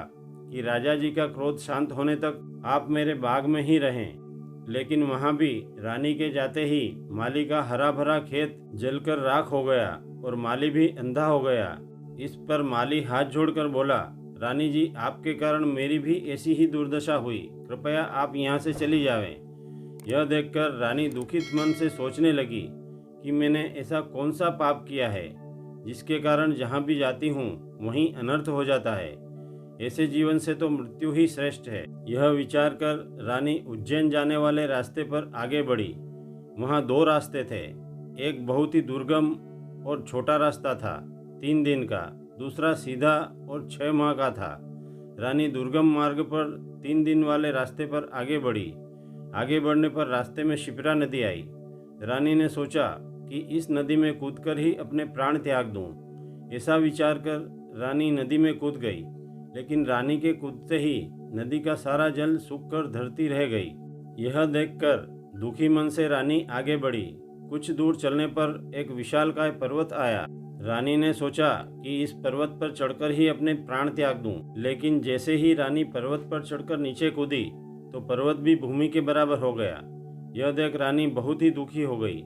कि राजा जी का क्रोध शांत होने तक आप मेरे बाग में ही रहें। लेकिन वहाँ भी रानी के जाते ही माली का हरा भरा खेत जलकर राख हो गया और माली भी अंधा हो गया। इस पर माली हाथ जोड़कर बोला, रानी जी, आपके कारण मेरी भी ऐसी ही दुर्दशा हुई, कृपया आप यहाँ से चली जावें। यह देखकर रानी दुखित मन से सोचने लगी कि मैंने ऐसा कौन सा पाप किया है जिसके कारण जहाँ भी जाती हूँ वहीं अनर्थ हो जाता है। ऐसे जीवन से तो मृत्यु ही श्रेष्ठ है। यह विचार कर रानी उज्जैन जाने वाले रास्ते पर आगे बढ़ी। वहाँ 2 रास्ते थे। एक बहुत ही दुर्गम और छोटा रास्ता था, 3 दिन का। दूसरा सीधा और 6 माह का था। रानी दुर्गम मार्ग पर 3 दिन वाले रास्ते पर आगे बढ़ी। आगे बढ़ने पर रास्ते में शिप्रा नदी आई। रानी ने सोचा कि इस नदी में कूदकर ही अपने प्राण त्याग दूं। ऐसा विचार कर रानी नदी में कूद गई, लेकिन रानी के कूदते ही नदी का सारा जल सूखकर धरती रह गई। यह देखकर दुखी मन से रानी आगे बढ़ी। कुछ दूर चलने पर एक विशालकाय पर्वत आया। रानी ने सोचा कि इस पर्वत पर चढ़कर ही अपने प्राण त्याग दूं, लेकिन जैसे ही रानी पर्वत पर चढ़कर नीचे कूदी तो पर्वत भी भूमि के बराबर हो गया। यह देख रानी बहुत ही दुखी हो गई।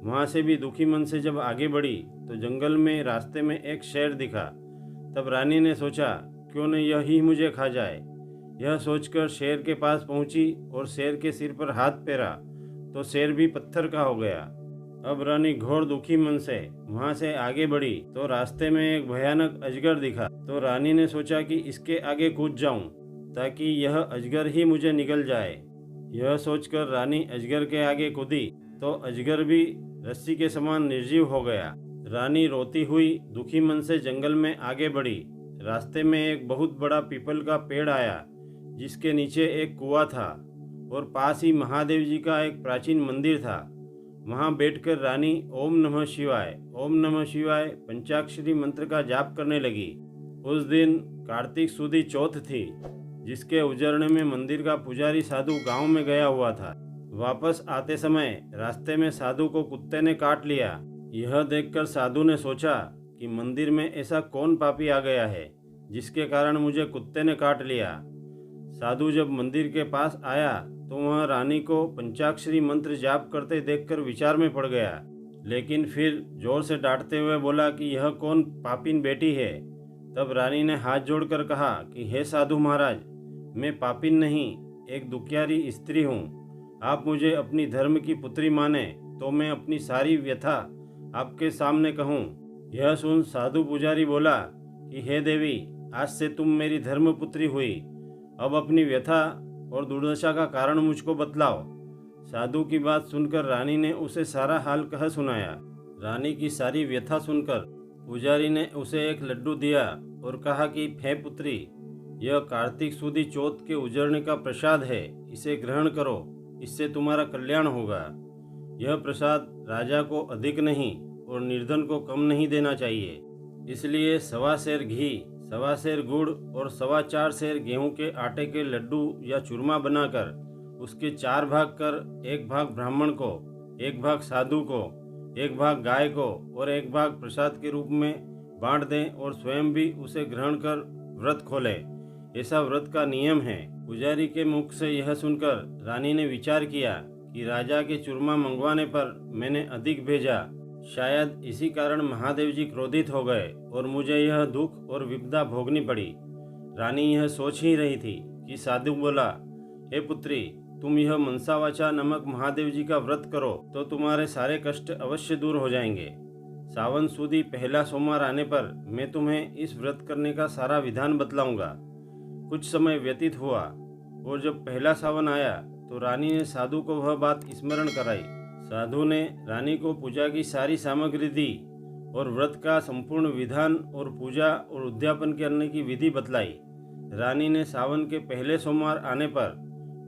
वहाँ से भी दुखी मन से जब आगे बढ़ी तो जंगल में रास्ते में एक शेर दिखा। तब रानी ने सोचा, क्यों न यही मुझे खा जाए। यह सोचकर शेर के पास पहुंची और शेर के सिर पर हाथ फेरा तो शेर भी पत्थर का हो गया। अब रानी घोर दुखी मन से वहां से आगे बढ़ी तो रास्ते में एक भयानक अजगर दिखा। तो रानी ने सोचा कि इसके आगे कूद जाऊं ताकि यह अजगर ही मुझे निगल जाए। यह सोचकर रानी अजगर के आगे कूदी तो अजगर भी रस्सी के समान निर्जीव हो गया। रानी रोती हुई दुखी मन से जंगल में आगे बढ़ी। रास्ते में एक बहुत बड़ा पीपल का पेड़ आया जिसके नीचे एक कुआं था और पास ही महादेव जी का एक प्राचीन मंदिर था। वहां बैठकर रानी ओम नमः शिवाय पंचाक्षरी मंत्र का जाप करने लगी। उस दिन कार्तिक सुदी चौथ थी, जिसके उजड़ने में मंदिर का पुजारी साधु गांव में गया हुआ था। वापस आते समय रास्ते में साधु को कुत्ते ने काट लिया। यह देखकर साधु ने सोचा कि मंदिर में ऐसा कौन पापी आ गया है जिसके कारण मुझे कुत्ते ने काट लिया। साधु जब मंदिर के पास आया तो वह रानी को पंचाक्षरी मंत्र जाप करते देखकर विचार में पड़ गया, लेकिन फिर जोर से डांटते हुए बोला कि यह कौन पापीन बेटी है। तब रानी ने हाथ जोड़कर कहा कि हे साधु महाराज, मैं पापीन नहीं, एक दुखियारी स्त्री हूँ। आप मुझे अपनी धर्म की पुत्री माने तो मैं अपनी सारी व्यथा आपके सामने कहूँ। यह सुन साधु पुजारी बोला कि हे देवी, आज से तुम मेरी धर्म पुत्री हुई। अब अपनी व्यथा और दुर्दशा का कारण मुझको बतलाओ। साधु की बात सुनकर रानी ने उसे सारा हाल कह सुनाया। रानी की सारी व्यथा सुनकर पुजारी ने उसे एक लड्डू दिया और कहा कि हे पुत्री, यह कार्तिक सुदी चौथ के उजड़ने का प्रसाद है, इसे ग्रहण करो, इससे तुम्हारा कल्याण होगा। यह प्रसाद राजा को अधिक नहीं और निर्धन को कम नहीं देना चाहिए। इसलिए 1.25 सेर घी, 1.25 सेर गुड़ और 4.25 सेर गेहूं के आटे के लड्डू या चूरमा बनाकर उसके 4 भाग कर, 1 भाग ब्राह्मण को, 1 भाग साधु को, 1 भाग गाय को और 1 भाग प्रसाद के रूप में बांट दें और स्वयं भी उसे ग्रहण कर व्रत खोलें। ऐसा व्रत का नियम है। पुजारी के मुख से यह सुनकर रानी ने विचार किया कि राजा के चूरमा मंगवाने पर मैंने अधिक भेजा, शायद इसी कारण महादेव जी क्रोधित हो गए और मुझे यह दुख और विपदा भोगनी पड़ी। रानी यह सोच ही रही थी कि साधु बोला, हे पुत्री, तुम यह मनसावाचा नमक महादेव जी का व्रत करो तो तुम्हारे सारे कष्ट अवश्य दूर हो जाएंगे। सावन सुदी पहला सोमवार आने पर मैं तुम्हें इस व्रत करने का सारा विधान बतलाऊंगा। कुछ समय व्यतीत हुआ और जब पहला सावन आया तो रानी ने साधु को वह बात स्मरण कराई। साधु ने रानी को पूजा की सारी सामग्री दी और व्रत का संपूर्ण विधान और पूजा और उद्यापन करने की विधि बतलाई। रानी ने सावन के पहले सोमवार आने पर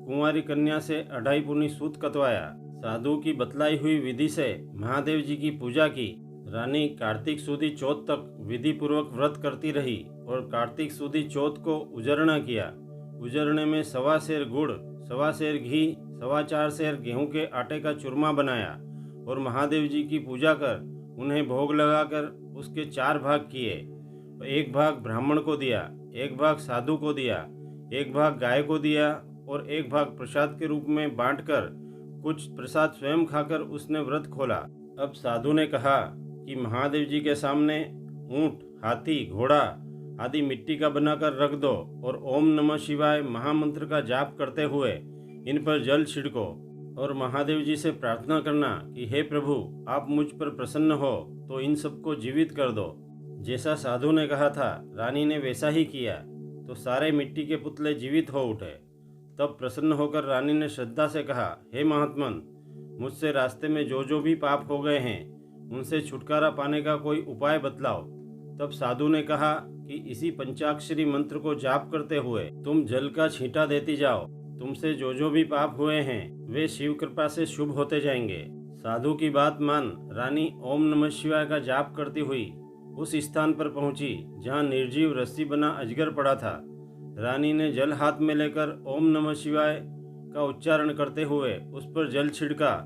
कुंवारी कन्या से 2.5 पुनी सूत कतवाया। साधु की बतलाई हुई विधि से महादेव जी की पूजा की। रानी कार्तिक सुदी चौथ तक विधि पूर्वक व्रत करती रही और कार्तिक सुदी चौथ को उजरना किया। उजरने में 1.25 सेर गुड़, 1.25 सेर घी, 4.25 सेर गेहूं के आटे का चूरमा बनाया और महादेव जी की पूजा कर उन्हें भोग लगाकर उसके 4 भाग किए। 1 भाग ब्राह्मण को दिया, 1 भाग साधु को दिया, 1 भाग गाय को दिया और 1 भाग प्रसाद के रूप में बांटकर कुछ प्रसाद स्वयं खाकर उसने व्रत खोला। अब साधु ने कहा कि महादेव जी के सामने ऊंट, हाथी, घोड़ा आदि मिट्टी का बनाकर रख दो और ओम नमः शिवाय महामंत्र का जाप करते हुए इन पर जल छिड़को और महादेव जी से प्रार्थना करना कि हे प्रभु, आप मुझ पर प्रसन्न हो तो इन सबको जीवित कर दो। जैसा साधु ने कहा था रानी ने वैसा ही किया तो सारे मिट्टी के पुतले जीवित हो उठे। तब प्रसन्न होकर रानी ने श्रद्धा से कहा, हे महात्मन, मुझसे रास्ते में जो भी पाप हो गए हैं उनसे छुटकारा पाने का कोई उपाय बतलाओ। तब साधु ने कहा कि इसी पंचाक्षरी मंत्र को जाप करते हुए तुम जल का छींटा देती जाओ। तुमसे जो भी पाप हुए हैं वे शिव कृपा से शुभ होते जाएंगे। साधु की बात मान रानी ओम नमः शिवाय का जाप करती हुई उस स्थान पर पहुंची जहां निर्जीव रस्सी बना अजगर पड़ा था। रानी ने जल हाथ में लेकर ओम नमः शिवाय का उच्चारण करते हुए उस पर जल छिड़का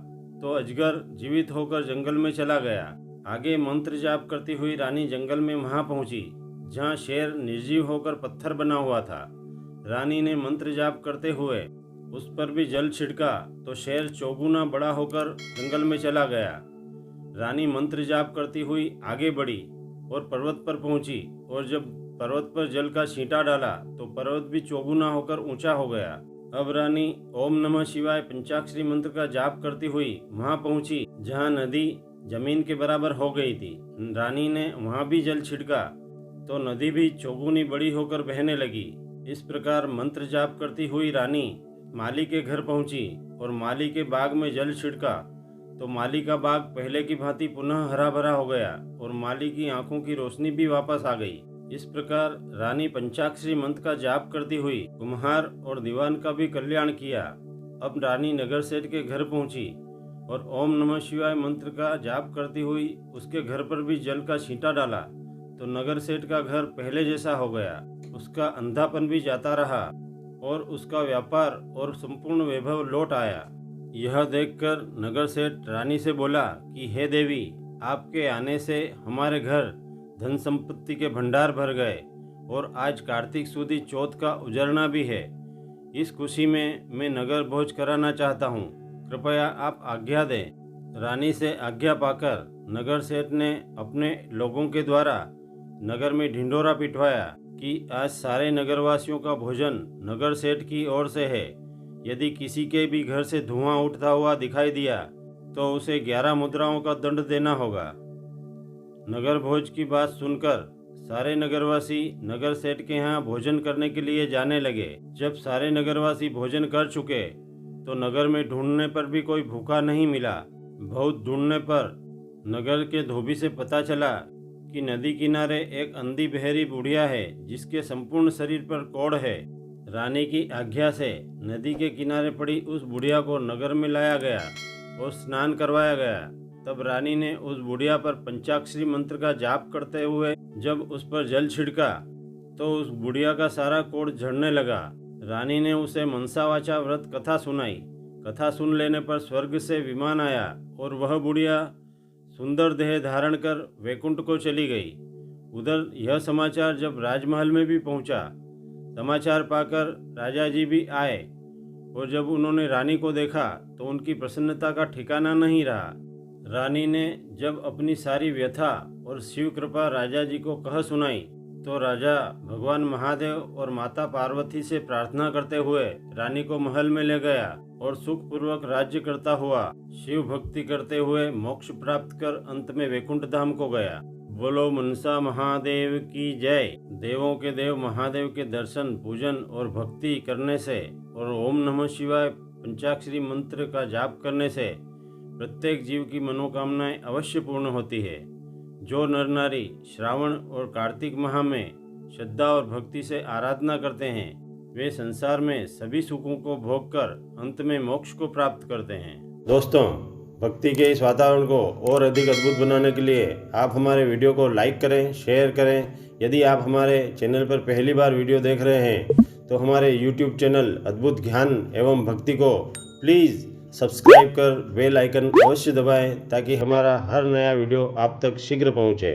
तो अजगर जीवित होकर जंगल में चला गया। आगे मंत्र जाप करती हुई रानी जंगल में वहां पहुंची जहां शेर निर्जीव होकर पत्थर बना हुआ था। रानी ने मंत्र जाप करते हुए उस पर भी जल छिड़का तो शेर चौगुना बड़ा होकर जंगल में चला गया। रानी मंत्र जाप करती हुई आगे बढ़ी और पर्वत पर पहुंची और जब पर्वत पर जल का छींटा डाला तो पर्वत भी चौगुना होकर ऊंचा हो गया। अब रानी ओम नमः शिवाय पंचाक्षरी मंत्र का जाप करती हुई वहां पहुंची जहां नदी जमीन के बराबर हो गई थी। रानी ने वहां भी जल छिड़का तो नदी भी चौगुनी बड़ी होकर बहने लगी। इस प्रकार मंत्र जाप करती हुई रानी माली के घर पहुंची और माली के बाग में जल छिड़का तो माली का बाग पहले की भांति पुनः हरा भरा हो गया और माली की आंखों की रोशनी भी वापस आ गई। इस प्रकार रानी पंचाक्षरी मंत्र का जाप करती हुई कुम्हार और दीवान का भी कल्याण किया। अब रानी नगर सेठ के घर पहुंची और ओम नमः शिवाय मंत्र का जाप करती हुई उसके घर पर भी जल का छींटा डाला तो नगर सेठ का घर पहले जैसा हो गया। उसका अंधापन भी जाता रहा और उसका व्यापार और संपूर्ण वैभव लौट आया। यह देखकर नगर सेठ रानी से बोला कि हे देवी, आपके आने से हमारे घर धन संपत्ति के भंडार भर गए और आज कार्तिक सुदी चौथ का उजरना भी है। इस खुशी में मैं नगर भोज कराना चाहता हूँ, कृपया आप आज्ञा दें। रानी से आज्ञा पाकर नगर सेठ ने अपने लोगों के द्वारा नगर में ढिंढोरा पिटवाया कि आज सारे नगरवासियों का भोजन नगर सेठ की ओर से है। यदि किसी के भी घर से धुआं उठता हुआ दिखाई दिया तो उसे 11 मुद्राओं का दंड देना होगा। नगर भोज की बात सुनकर सारे नगरवासी नगर सेठ के यहाँ भोजन करने के लिए जाने लगे। जब सारे नगरवासी भोजन कर चुके तो नगर में ढूंढने पर भी कोई भूखा नहीं मिला। बहुत ढूंढने पर नगर के धोबी से पता चला कि नदी किनारे एक अंधी बहरी बुढ़िया है जिसके संपूर्ण शरीर पर कोढ़ है। रानी की आज्ञा से नदी के किनारे पड़ी उस बुढ़िया को नगर में लाया गया। और स्नान करवाया गया। तब रानी ने उस बुढ़िया पर पंचाक्षरी मंत्र का जाप करते हुए जब उस पर जल छिड़का तो उस बुढ़िया का सारा कोढ़ झड़ने लगा। रानी ने उसे मनसावाचा व्रत कथा सुनाई। कथा सुन लेने पर स्वर्ग से विमान आया और वह बुढ़िया सुंदर देह धारण कर वैकुंठ को चली गई। उधर यह समाचार जब राजमहल में भी पहुंचा। समाचार पाकर राजा जी भी आए और जब उन्होंने रानी को देखा तो उनकी प्रसन्नता का ठिकाना नहीं रहा। रानी ने जब अपनी सारी व्यथा और शिव कृपा राजा जी को कह सुनाई तो राजा भगवान महादेव और माता पार्वती से प्रार्थना करते हुए रानी को महल में ले गया और सुखपूर्वक राज्य करता हुआ शिव भक्ति करते हुए मोक्ष प्राप्त कर अंत में वैकुंठ धाम को गया। बोलो मनसा महादेव की जय। देवों के देव महादेव के दर्शन, पूजन और भक्ति करने से और ओम नमः शिवाय पंचाक्षरी मंत्र का जाप करने से प्रत्येक जीव की मनोकामनाएं अवश्य पूर्ण होती है। जो नर नारी श्रावण और कार्तिक माह में श्रद्धा और भक्ति से आराधना करते हैं वे संसार में सभी सुखों को भोग कर अंत में मोक्ष को प्राप्त करते हैं। दोस्तों, भक्ति के इस वातावरण को और अधिक अद्भुत बनाने के लिए आप हमारे वीडियो को लाइक करें, शेयर करें। यदि आप हमारे चैनल पर पहली बार वीडियो देख रहे हैं तो हमारे YouTube चैनल अद्भुत ज्ञान एवं भक्ति को प्लीज़ सब्सक्राइब कर बेल आइकन अवश्य दबाएं ताकि हमारा हर नया वीडियो आप तक शीघ्र पहुंचे।